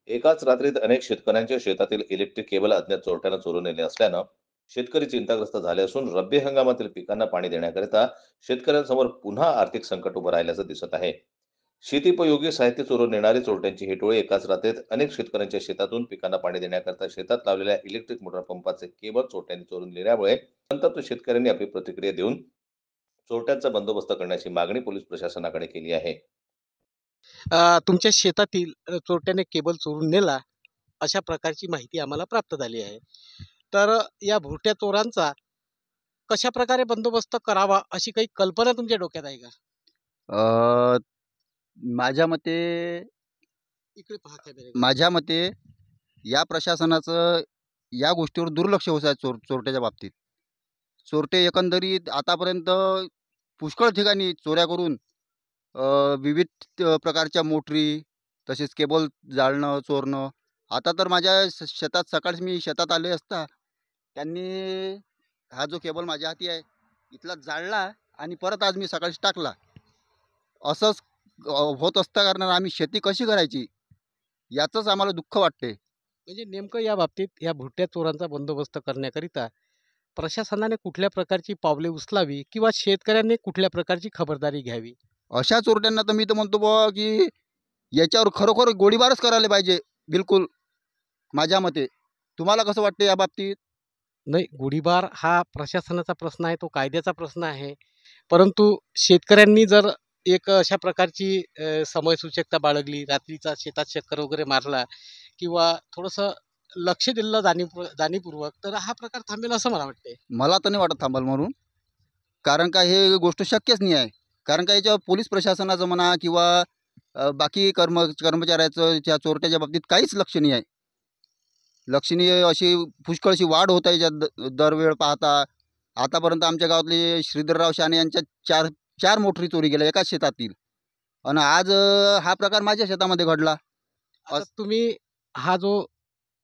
एकाच रात्रीत अनेक शेतकऱ्यांच्या शेतातील इलेक्ट्रिक केबल अज्ञात चोरट्यानं चोरून नेले असल्यानं शेतकरी चिंताग्रस्त झाले असून रब्बी हंगामातील पिकांना पाणी देण्याकरिता शेतकऱ्यांसमोर पुन्हा आर्थिक संकट उभं राहिल्याचं दिसत आहे. शेतीपयोगी साहित्य चोरून नेणारी चोरट्यांची ही टोळी एकाच रात्रीत अनेक शेतकऱ्यांच्या शेतातून पिकांना पाणी देण्याकरिता शेतात लावलेल्या इलेक्ट्रिक मोटर पंपाचे केबल चोरट्यांनी चोरून नेल्यामुळे संतप्त शेतकऱ्यांनी आपली प्रतिक्रिया देऊन चोरट्यांचा बंदोबस्त करण्याची मागणी पोलीस प्रशासनाकडे केली आहे. तुमच्या शेतातील चोरट्याने केबल चोरून नेला, अशा प्रकारची माहिती आम्हाला प्राप्त झाली आहे. तर या भुरट्या चोरांचा कशाप्रकारे बंदोबस्त करावा, अशी काही कल्पना तुमच्या डोक्यात आहे का? अ, माझ्या मते इकडे पहा कॅमेऱ्याकडे. माझ्या मते या प्रशासनाचं या गोष्टीवर दुर्लक्ष होत आहे चोरट्याच्या बाबतीत. चोरटे एकंदरीत आतापर्यंत पुष्कळ ठिकाणी चोऱ्या करून अ, विविध प्रकारच्या मोटरी तसेच केबल जाळणं, चोरणं. आता तर माझ्या शेतात सकाळी मी शेतात आले असता त्यांनी हा जो केबल माझ्या हाती आहे, इथला जाळला आणि परत आज मी सकाळीच टाकला. असंच होत असता कारणानं आम्ही शेती कशी करायची याचंच आम्हाला दुःख वाटते. म्हणजे नेमकं या बाबतीत या भुरट्या चोरांचा बंदोबस्त करण्याकरिता प्रशासनाने कुठल्या प्रकारची पावले उचलावी किंवा शेतकऱ्यांनी कुठल्या प्रकारची खबरदारी घ्यावी? अशा चोरट्यांना तर मी तर म्हणतो बुवा, की याच्यावर खरोखर गोळीबारच करायला पाहिजे बिलकुल माझ्या मते. तुम्हाला कसं वाटते या बाबतीत? नाही, गोळीबार हा प्रशासनाचा प्रश्न आहे, तो कायद्याचा प्रश्न आहे. परंतु शेतकऱ्यांनी जर एक अशा प्रकारची समयसूचकता बाळगली, रात्रीचा शेतात चक्कर वगैरे मारला किंवा थोडंसं लक्ष दिलं जाणीवपूर्वक, तर हा प्रकार थांबेल असं मला वाटतंय. मला तर नाही वाटत थांबल म्हणून. कारण का हे गोष्ट शक्यच नाही आहे. कारण का याच्यावर पोलीस प्रशासनाचं म्हणा किंवा बाकी कर्मचाऱ्याचं त्या चोरट्याच्या बाबतीत काहीच लक्ष नाही आहे. लक्षणीय अशी पुष्कळशी वाढ होत आहे याच्यात दरवेळ पाहता. आतापर्यंत आमच्या गावातले श्रीधरराव शाने यांच्या 4 मोटरी चोरी गेल्या एकाच शेतातील. आणि आज हा प्रकार माझ्या शेतामध्ये घडला. आता तुम्ही हा जो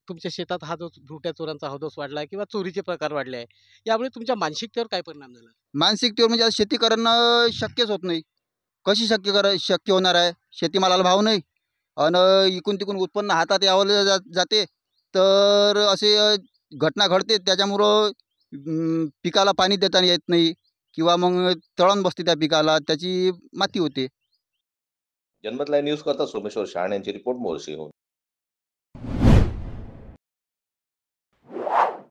तुमच्या शेतात हा जो भुरट्या चोरांचा हौदोस वाढला आहे किंवा चोरीचे प्रकार वाढले आहे, यामुळे तुमच्या मानसिकतेवर काय परिणाम झाला? मानसिकतेवर म्हणजे आज शेती करणं शक्यच होत नाही. कशी शक्य होणार आहे? शेतीमालाला भाव नाही आणि इकडून-तिकडून उत्पन्न हातात यावं जाते. तर असे घटना घडते त्याच्यामुळं पिकाला पाणी देता येत नाही किंवा मग तळण बसते त्या पिकाला, त्याची माती होते. जन्मत लाईव्ह न्यूज करता सोमेश्वर शहाणे यांची रिपोर्ट मोर्शीहून.